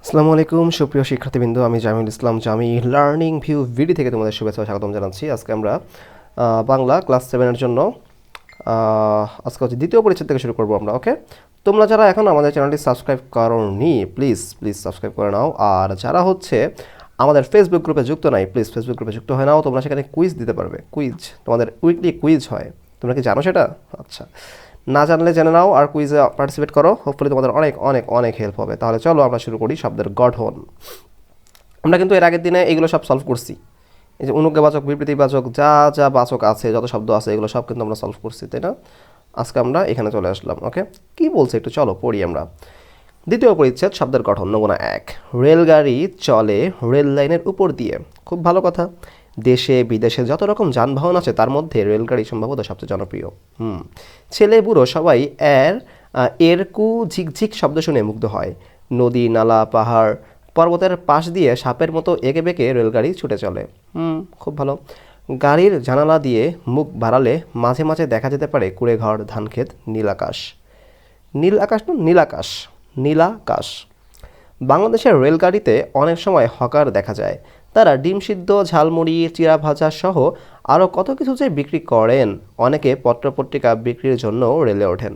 আসসালামু আলাইকুম সুপ্রিয় শিক্ষার্থীবৃন্দ, আমি জামিল ইসলাম জামি লার্নিং ভিউ ভিডি থেকে তোমাদের শুভেচ্ছা ও স্বাগতম জানাচ্ছি। আজকে আমরা বাংলা ক্লাস 7-এর জন্য আজকে হচ্ছে দ্বিতীয় পরিচ্ছেদ থেকে শুরু করবো আমরা। ওকে, তোমরা যারা এখন আমাদের চ্যানেলটি সাবস্ক্রাইব করোনি প্লিজ সাবস্ক্রাইব করে নাও। আর যারা হচ্ছে আমাদের ফেসবুক গ্রুপে যুক্ত নাই, প্লিজ ফেসবুক গ্রুপে যুক্ত হয়ে নাও। তোমরা সেখানে কুইজ দিতে পারবে, কুইজ তোমাদের উইকলি কুইজ হয়। তোমরা কি জানো সেটা? আচ্ছা, না জানলে জেনে নাও আর কুইজে পার্টিসিপেট করো, হোপফুলি তোমাদের অনেক অনেক অনেক হেল্প হবে। তাহলে চলো আমরা শুরু করি শব্দের গঠন। আমরা কিন্তু এর আগের দিনে এগুলো সব সলভ করছি। এই যে অনুজ্ঞাবাচক, বিবৃতিবাচক, যা যা বাচক আছে, যত শব্দ আছে, এগুলো সব কিন্তু আমরা সলভ করছি, তাই না? আজকে আমরা এখানে চলে আসলাম। ওকে, কি বলছে একটু চলো পড়ি আমরা। দ্বিতীয় পরিচ্ছেদ, শব্দের গঠন। নমুনা 1, রেলগাড়ি চলে রেল লাইনের উপর দিয়ে। খুব ভালো কথা। দেশে বিদেশে যত রকম যানবাহন আছে তার মধ্যে রেলগাড়ি সম্ভবত সবচেয়ে জনপ্রিয়। ছেলে বুড়ো সবাই এর কু ঝিকঝিক শব্দ শুনে মুগ্ধ হয়। নদী, নালা, পাহাড়, পর্বতের পাশ দিয়ে সাপের মতো এঁকে বেঁকে রেলগাড়ি ছুটে চলে। খুব ভালো। গাড়ির জানালা দিয়ে মুখ বাড়ালে মাঝে মাঝে দেখা যেতে পারে কুড়েঘর, ধানক্ষেত, নীল আকাশ। নীল আকাশ না, নীলাকাশ, নীলাকাশ। বাংলাদেশের রেলগাড়িতে অনেক সময় হকার দেখা যায়। তারা ডিম সিদ্ধ, ঝালমুড়ি, চিড়া ভাজা সহ আরও কত কিছু যে বিক্রি করেন। অনেকে পত্রপত্রিকা বিক্রির জন্য রেলে ওঠেন।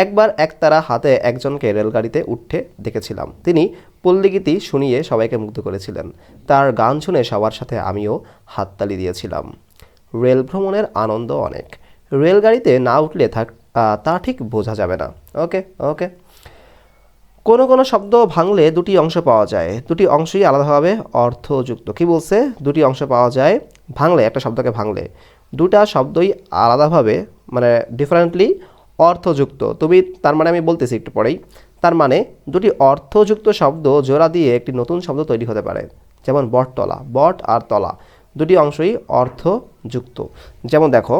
একবার একতারা হাতে একজনকে রেলগাড়িতে উঠতে দেখেছিলাম। তিনি পল্লীগীতি শুনিয়ে সবাইকে মুগ্ধ করেছিলেন। তার গান শুনে সবার সাথে আমিও হাততালি দিয়েছিলাম। রেল ভ্রমণের আনন্দ অনেক। রেলগাড়িতে না উঠলে তা ঠিক বোঝা যাবে না। ওকে ওকে কোনো কোনো শব্দ ভাঙলে দুটি অংশ পাওয়া যায়, দুটি অংশই আলাদাভাবে অর্থযুক্ত। কি বলছে? দুটি অংশ পাওয়া যায় ভাঙলে, একটা শব্দকে ভাঙলে দুটা শব্দই আলাদাভাবে, মানে ডিফারেন্টলি অর্থযুক্ত। তুমি তার মানে আমি বলতেছি একটু পরেই। তার মানে দুটি অর্থযুক্ত শব্দ জোড়া দিয়ে একটি নতুন শব্দ তৈরি হতে পারে। যেমন বটতলা, বট আর তলা দুটি অংশই অর্থযুক্ত। যেমন দেখো,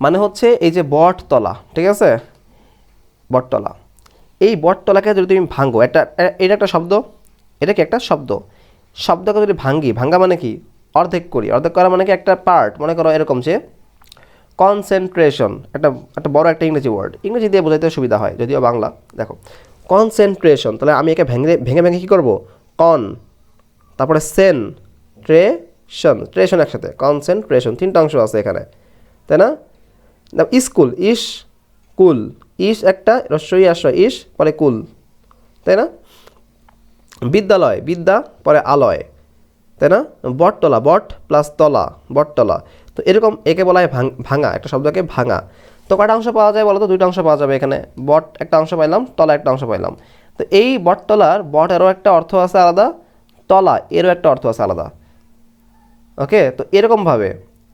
মানে হচ্ছে এই যে বটতলা, ঠিক আছে, বটতলা, এই বটতলাকে যদি তুমি ভাঙো, এটা একটা শব্দ, এটা কি একটা শব্দ? শব্দকে যদি ভাঙ্গা মানে কি? অর্ধেক করি। অর্ধেক করা মানে কি? একটা পার্ট, মনে করো এরকম যে কনসেন্ট্রেশন, একটা বড় একটা ইংরেজি ওয়ার্ড, ইংরেজি দিয়ে বোঝাইতে সুবিধা হয়, যদিও বাংলা। দেখো, কনসেন্ট্রেশন, তাহলে আমি একে ভেঙে ভেঙে কী করবো? কন, তারপরে ট্রেশন একসাথে, কনসেন্ট্রেশন, তিনটা অংশ আছে এখানে, তাই না? স্কুল, কুল, একটা রস্বই আশ্রয়, পরে কুল, তাই না? বিদ্যালয়, বিদ্যা পরে আলয়, তাই না? বটতলা, বট প্লাস তলা, বটতলা। তো এরকম একে বলা হয় ভাঙা, একটা শব্দকে ভাঙা। তো কয়টা অংশ পাওয়া যায় বলো তো? দুইটা অংশ পাওয়া যাবে এখানে। বট একটা অংশ পাইলাম, তলা একটা অংশ পাইলাম। তো এই বটতলার বটেরও একটা অর্থ আছে আলাদা, তলা এরও একটা অর্থ আছে আলাদা। ওকে, তো এরকমভাবে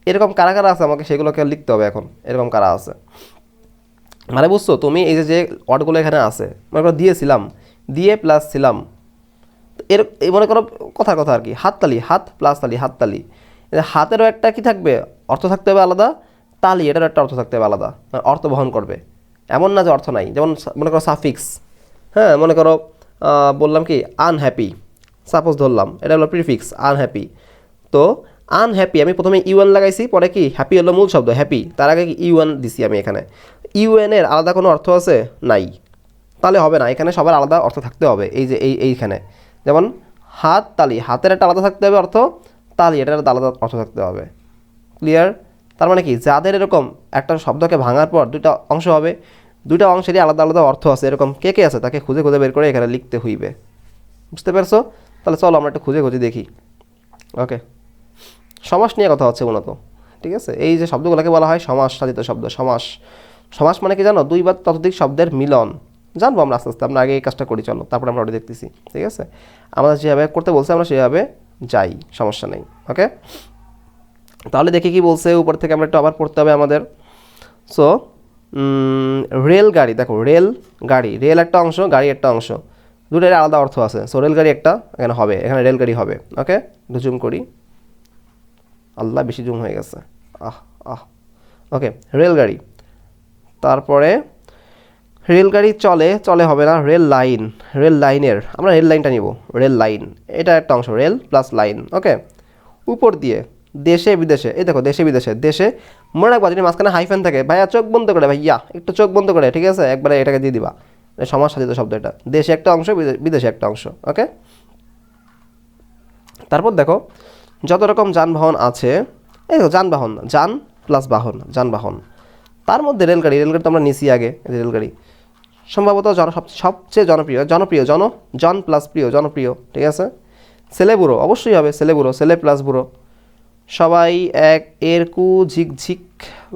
এরকম কারা কারা আছে আমাকে সেগুলোকে লিখতে হবে এখন। এরকম কারা আছে মানে বুঝছো তুমি? এই যে ওয়ার্ডগুলো এখানে আছে, মনে করো দিয়েছিলাম, দিয়ে প্লাস ছিলাম, এই মনে করো কথার কথা আর কি। হাততালি, হাত প্লাস তালি, হাততালি। হাতেরও একটা কি থাকবে? অর্থ থাকতে হবে আলাদা। তালি, এটারও একটা অর্থ থাকতে হবে আলাদা, অর্থ বহন করবে। এমন না যে অর্থ নাই। যেমন মনে করো সাফিক্স, হ্যাঁ, মনে করো বললাম কি আনহ্যাপি, সাপোজ ধরলাম, এটা হলো প্রিফিক্স আনহ্যাপি। তো আনহ্যাপি আমি প্রথমে ইউএন লাগাইছি, পরে কি হ্যাপি হলো মূল শব্দ, হ্যাপি, তার আগে কি ইউএন দিছি আমি এখানে। ইউএনের আলাদা কোনো অর্থ আছে? নাই। তাহলে হবে না, এখানে সবার আলাদা অর্থ থাকতে হবে। এই যে এইখানে যেমন হাত তালি, হাতের একটা আলাদা থাকতে হবে অর্থ, তালি এটার আলাদা অর্থ থাকতে হবে। ক্লিয়ার? তার মানে কি, যাদের এরকম একটা শব্দকে ভাঙার পর দুইটা অংশ হবে, দুইটা অংশেরই আলাদা আলাদা অর্থ আছে, এরকম কে কে আছে তাকে খুঁজে খুঁজে বের করে এখানে লিখতে হইবে। বুঝতে পারছো? তাহলে চলো আমরা একটু খুঁজে খুঁজে দেখি। ওকে, সমাস নিয়ে কথা হচ্ছে মূলত, ঠিক আছে? এই যে শব্দগুলোকে বলা হয় সমাস সাধিত শব্দ। সমাস মানে কি জানো? দুই বা ততোধিক শব্দের মিলন। জানবো আমরা আস্তে আস্তে, আমরা আগে এই কাজটা করি, চলো তারপরে আমরা ওটা দেখতেছি, ঠিক আছে? আমাদের যেভাবে করতে বলছে আমরা সেভাবে যাই, সমস্যা নেই। ওকে, তাহলে দেখি কি বলছে উপর থেকে। আমরা একটু আবার পড়তে হবে আমাদের। সো রেলগাড়ি, দেখো রেল গাড়ি, রেল একটা অংশ, গাড়ি একটা অংশ, দুটোর আলাদা অর্থ আছে। সো রেলগাড়ি একটা এখানে হবে, এখানে রেলগাড়ি হবে। ওকে, একটু জুম করি। আল্লাহ, বেশি জুম হয়ে গেছে। ওকে, রেলগাড়ি। তারপরে রেলগাড়ি চলে হবে না, রেল লাইন, রেল লাইনের, আমরা রেল লাইনটা নিব, রেল লাইন এটা একটা অংশ, রেল প্লাস লাইন। ওকে, উপর দিয়ে, দেশে বিদেশে, এই দেখো দেশে বিদেশে, দেশে মনে রাখবা যদি মাঝখানে হাইফেন থাকে, ভাইয়া চোখ বন্ধ করে, ভাইয়া একটু চোখ বন্ধ করে, ঠিক আছে, একবারে এটাকে দিয়ে দিবা, সমাজ সাধিত শব্দ এটা। দেশে একটা অংশ, বিদেশে একটা অংশ। ওকে, তারপর দেখো যত রকম যানবাহন আছে, এই যানবাহন, যান প্লাস বাহন, যানবাহন। তার মধ্যে রেলগাড়ি, রেলগাড়ি তো আমরা নিছি আগে, রেলগাড়ি সম্ভবত সবচেয়ে জনপ্রিয়, জন প্লাস প্রিয়, জনপ্রিয়, ঠিক আছে। ছেলে বুড়ো অবশ্যই হবে, ছেলে বুড়ো, ছেলে প্লাস বুড়ো। সবাই এক, এর কু ঝিকঝিক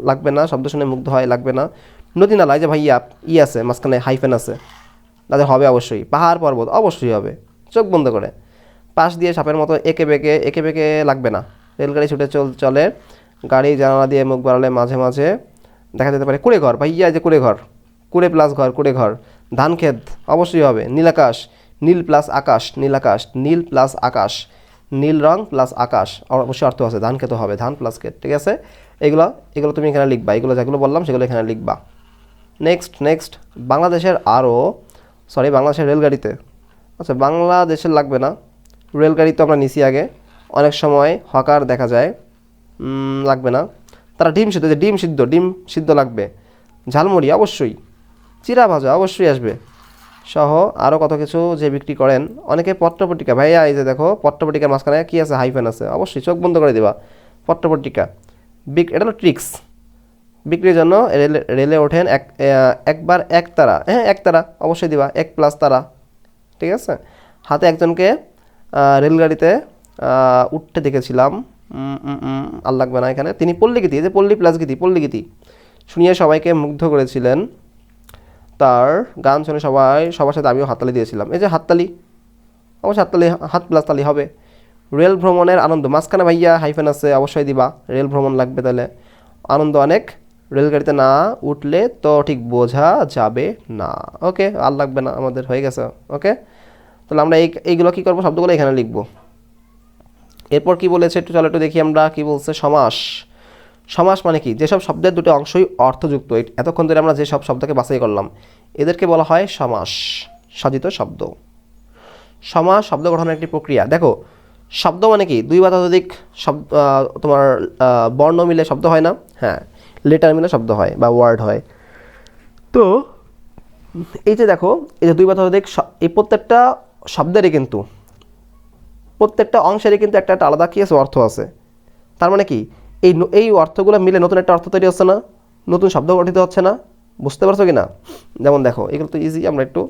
লাগবে না, শব্দ শুনে মুগ্ধ হয় লাগবে না। নদী নালা, এই যে ভাইয়া আছে মাঝখানে হাইফেন আছে, তাদের হবে অবশ্যই। পাহাড় পর্বত অবশ্যই হবে, চোখ বন্ধ করে। পাশ দিয়ে সাপের মতো এঁকে বেঁকে লাগবে না। রেলগাড়ি ছুটে চলে, গাড়ি জানালা দিয়ে মুখ বাড়ালে মাঝে মাঝে দেখা যেতে পারে কুড়ে ঘর, ভাইয়া যে কুড়ে ঘর, কুড়ে প্লাস ঘর, কুড়ে ঘর। ধান ক্ষেত অবশ্যই হবে। নীলাকাশ, নীল প্লাস আকাশ, নীলাকাশ, নীল প্লাস আকাশ, নীল রং প্লাস আকাশ, অবশ্যই অর্থ আছে। ধান ক্ষেত হবে, ধান প্লাস ক্ষেত, ঠিক আছে। এগুলো এগুলো তুমি এখানে লিখবা, এগুলো যেগুলো বললাম সেগুলো এখানে লিখবা। নেক্সট বাংলাদেশের বাংলাদেশের রেলগাড়িতে, আচ্ছা বাংলাদেশের লাগবে না, রেলগাড়ি তো আমরা নিছি আগে। অনেক সময় হকার দেখা যায়, লাগবে না। তারা ডিম সিদ্ধ, যে ডিম সিদ্ধ লাগবে। ঝালমুড়ি অবশ্যই, চিরা ভাজা অবশ্যই আসবে, সহ আরও কত কিছু যে বিক্রি করেন অনেকে। পত্রপত্রিকা, ভাইয়া এই যে দেখো পত্রপত্রিকার মাঝখানে কী আছে, হাইফেন আছে, অবশ্যই চোখ বন্ধ করে দেবা। পত্রপত্রিকা এটা হলো ট্রিক্স। বিক্রির জন্য রেলে ওঠেন একবার একতারা, হ্যাঁ একতারা অবশ্যই দিবা, এক প্লাস তারা, ঠিক আছে। হাতে একজনকে রেলগাড়িতে উঠতে দেখেছিলাম, আর লাগবে না এখানে। তিনি পল্লীগীতি, এই যে পল্লী প্লাস গীতি, পল্লীগীতি শুনিয়ে সবাইকে মুগ্ধ করেছিলেন। তার গান শুনে সবার সাথে আমিও হাততালি দিয়েছিলাম, এই যে হাততালি, অবশ্যই হাততালি, হাত প্লাস তালি হবে। রেল ভ্রমণের আনন্দ, মাঝখানে ভাইয়া হাইফেন আছে, অবশ্যই দিবা, রেল ভ্রমণ লাগবে তাহলে। আনন্দ অনেক, রেলগাড়িতে না উঠলে তো ঠিক বোঝা যাবে না। ওকে, আর লাগবে না, আমাদের হয়ে গেছে। ওকে, তাহলে আমরা এইগুলো কী করবো, শব্দগুলো এখানে লিখবো। এরপর কি বলেছে একটু চলো একটু দেখি আমরা, কি বলছে। সমাস, সমাস মানে কি, যেসব শব্দের দুটো অংশই অর্থযুক্ত, এতক্ষণ ধরে আমরা যেসব শব্দকে বাছাই করলাম এদেরকে বলা হয় সমাস, সাধিত শব্দ। সমাস শব্দ গঠনের একটি প্রক্রিয়া। দেখো শব্দ মানে কি, দুই বা ততোধিক শব্দ, তোমার বর্ণ মিলে শব্দ হয় না, হ্যাঁ লেটার মিলে শব্দ হয় বা ওয়ার্ড হয়। তো এই যে দেখো, এই যে দুই বা ততোধিক, এই প্রত্যেকটা শব্দেরই কিন্তু, প্রত্যেকটা অংশেরই কিন্তু একটা আলাদা কী আছে, অর্থ আছে। তার মানে কি, এই অর্থগুলো মিলে নতুন একটা অর্থ তৈরি হচ্ছে না, নতুন শব্দ গঠিত হচ্ছে না, বুঝতে পারছো কি না? যেমন দেখো এগুলো তো ইজি, আমরা একটু,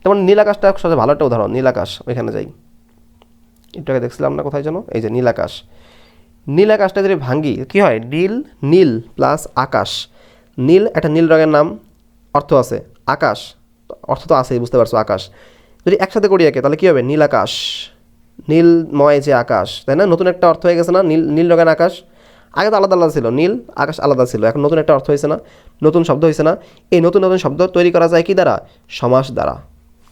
যেমন নীলাকাশটা সবচেয়ে ভালো একটা উদাহরণ। নীলাকাশ, ওইখানে যাই, একটু আগে দেখছিলাম না কোথায় যেন, এই যে নীলাকাশ। নীলাকাশটা যদি ভাঙ্গি কী হয়, নীল প্লাস আকাশ। নীল একটা নীল রঙের নাম, অর্থ আছে। আকাশ অর্থ তো আছেই, বুঝতে পারছো। আকাশ যদি একসাথে করি একে, তাহলে কী হবে, নীলাকাশ, নীলময় যে আকাশ, তাই না? নতুন একটা অর্থ হয়ে গেছে না, নীল রঙের আকাশ। আগে তো আলাদা আলাদা ছিল, নীল আকাশ আলাদা ছিল, এখন নতুন একটা অর্থ হয়েছে না, নতুন শব্দ হয়েছে না। এই নতুন নতুন শব্দ তৈরি করা যায় কি দ্বারা, সমাস দ্বারা।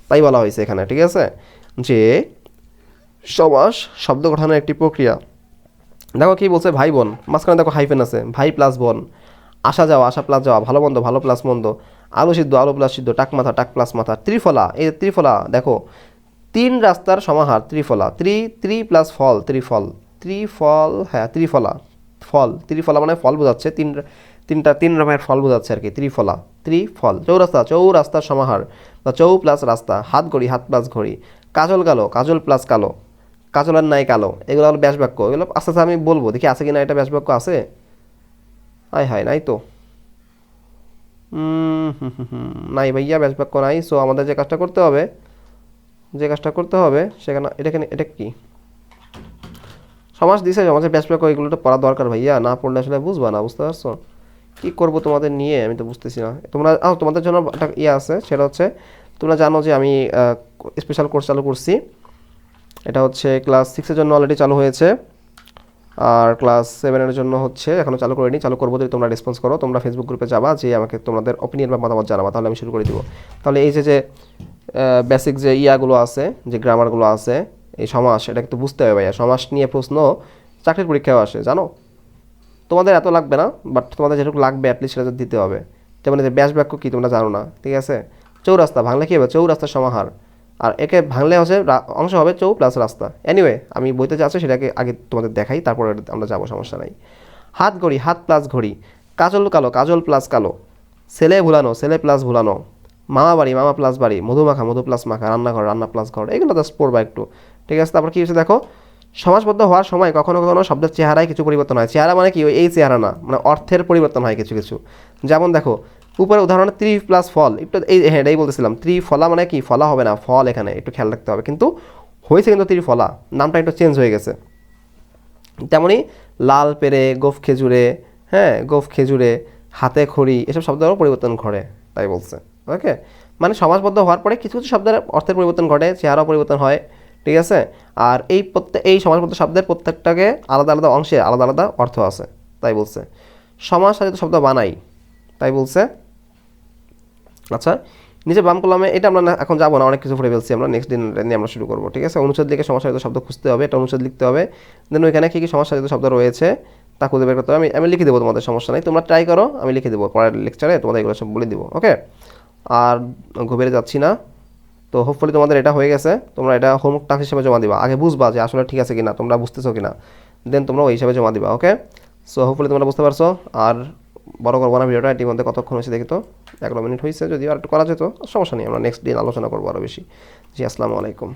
তাই বলা হয়েছে এখানে, ঠিক আছে, যে সমাস শব্দ গঠনের একটি প্রক্রিয়া। দেখো কি বলছে, ভাই বোন, মাঝখানে দেখো হাইফেন আছে, ভাই প্লাস বোন। আসা যাওয়া, আসা প্লাস যাওয়া, ভালো মন্দ, ভালো প্লাস মন্দ। আলু সিদ্ধ, আলু প্লাস সিদ্ধ। টাক মাথা, টাক প্লাস মাথা। ত্রিফলা, এই ত্রিফলা দেখো, তিন রাস্তার সমাহার, ত্রিফলা। ত্রি প্লাস ফল, ত্রিফল, হ্যাঁ ত্রিফলা, ফল, ত্রিফলা মানে ফল বোঝাচ্ছে, তিন রকমের ফল বোঝাচ্ছে আর কি, ত্রিফলা, ত্রিফল। চৌরাস্তার সমাহার, বা চৌ প্লাস রাস্তা। হাত ঘড়ি, হাত প্লাস ঘড়ি। কাজল কালো, কাজল প্লাস কালো, কাজলের নাই কালো। এগুলো হলো ব্যাস বাক্য, এগুলো আস্তে আস্তে আমি বলবো, দেখি আছে কি না এটা ব্যাস বাক্য আছে। হায় নাই তো, নাই ভাইয়া, ব্যাস বাক্য নাই। সো আমাদের যে কাজটা করতে হবে সেখানে, এটা কি সমাস দিছে, সমাজের ব্যাস বাক্য, এগুলো তো পড়া দরকার ভাইয়া, না পড়লে আসলে বুঝবা না, বুঝতে পারছো? কী করবো তোমাদের নিয়ে, আমি তো বুঝতেছি না। তোমাদের জন্য একটা আছে, সেটা হচ্ছে তোমরা জানো যে আমি স্পেশাল কোর্স চালু করছি। এটা হচ্ছে ক্লাস 6-এর জন্য অলরেডি চালু হয়েছে, আর ক্লাস 7-এর জন্য হচ্ছে এখনও চালু করিনি। চালু করবো যদি তোমরা রেসপন্স করো। তোমরা ফেসবুক গ্রুপে যাবা, যে আমাকে তোমাদের অপিনিয়ন বা মতামত জানাবা, তাহলে আমি শুরু করে দিব। তাহলে এই যে বেসিক যে ইয়াগুলো আছে, যে গ্রামারগুলো আছে, এই সমাস, এটা কিন্তু বুঝতে হবে ভাইয়া। সমাস নিয়ে প্রশ্ন চাকরির পরীক্ষাও আসে, জানো। তোমাদের এত লাগবে না, বাট তোমাদের যেটুকু লাগবে অ্যাটলিস্ট সেটা দিতে হবে। যেমন যে ব্যাস বাক্য কী তোমরা জানো না, ঠিক আছে। চৌরাস্তা ভাঙলে কী হবে, চৌরাস্তার সমাহার। আর একে ভাঙলে হচ্ছে অংশ হবে চৌ প্লাস রাস্তা। এনিওয়ে, আমি বইতে যা আছে সেটাকে আগে তোমাদের দেখাই, তারপরে আমরা যাবো, সমস্যা নাই। হাত ঘড়ি, হাত প্লাস ঘড়ি। কাজল কালো, কাজল প্লাস কালো। ছেলে ভুলানো, ছেলে প্লাস ভুলানো। মামা বাড়ি, মামা প্লাস বাড়ি, মধু মাখা, মধু প্লাস মাখা, রান্নাঘর, রান্না প্লাস ঘর, এগুলো জাস্ট পড়বা একটু, ঠিক আছে। তারপর কী হচ্ছে দেখো, সমাসবদ্ধ হওয়ার সময় কখনো কখনো শব্দের চেহারায় কিছু পরিবর্তন হয়। চেহারা মানে কি, এই চেহারা না, মানে অর্থের পরিবর্তন হয় কিছু কিছু। যেমন দেখো উপরে উদাহরণে ত্রি প্লাস ফল, একটু এই হ্যাঁ এটাই বলতেছিলাম, ত্রিফলা মানে কি, ফলা হবে না, ফল, এখানে একটু খেয়াল রাখতে হবে, কিন্তু হয়েছে কিন্তু ত্রিফলা, নামটা একটু চেঞ্জ হয়ে গেছে। তেমনি লাল পেরে, গোফ খেজুরে, হ্যাঁ গোফ খেজুরে, হাতে খড়ি, এসব শব্দেরও পরিবর্তন ঘটে, তাই বলছে। ওকে, মানে সমাসবদ্ধ হওয়ার পরে কিছু কিছু শব্দের অর্থের পরিবর্তন ঘটে, চেহারাও পরিবর্তন হয়, ঠিক আছে। আর এই সমাসবদ্ধ শব্দের প্রত্যেকটাকে আলাদা আলাদা অংশে আলাদা আলাদা অর্থ আছে, তাই বলছে। সমাস সাজিত শব্দ বানাই, তাই বলছে। আচ্ছা, নিচে বাম কলামে, এটা আমরা এখন যাবো না, অনেক কিছু পড়ে ফেলছি আমরা, নেক্সট দিন নিয়ে আমরা শুরু করবো, ঠিক আছে। অনুচ্ছেদ লিখে সমাসসাজিত শব্দ খুঁজতে হবে, এটা অনুচ্ছেদ লিখতে হবে, দেন ওইখানে কী কী সমাসসাজিত শব্দ রয়েছে তা খুঁজে বের করতে হবে। আমি লিখে দেবো, তোমাদের সমস্যা নেই, তোমরা ট্রাই করো, আমি লিখে দেবো পরের লেকচারে, তোমাদের এগুলো সব বলে দেবো, ওকে। আর গভীরে যাচ্ছি না, তো হোপফুলি তোমাদের এটা হয়ে গেছে, তোমরা এটা হোমওয়ার্ক টাস্ক হিসেবে জমা দিবা, আগে বুঝবা যে আসলে ঠিক আছে কিনা, তোমরা বুঝতেছো কিনা, দেন তোমরা ওই হিসাবে জমা দিবা, ওকে। সো হোপফুলি তোমরা বুঝতে পারছো। আর বড় করবো না ভিডিওটা, এটির মধ্যে কতক্ষণ হয়েছে দেখি তো, 11 মিনিট হয়েছে, যদি আর একটু করা যেত সমস্যা নেই, আমরা নেক্সট দিন আলোচনা করবো আরও বেশি। জি, আসসালামু আলাইকুম।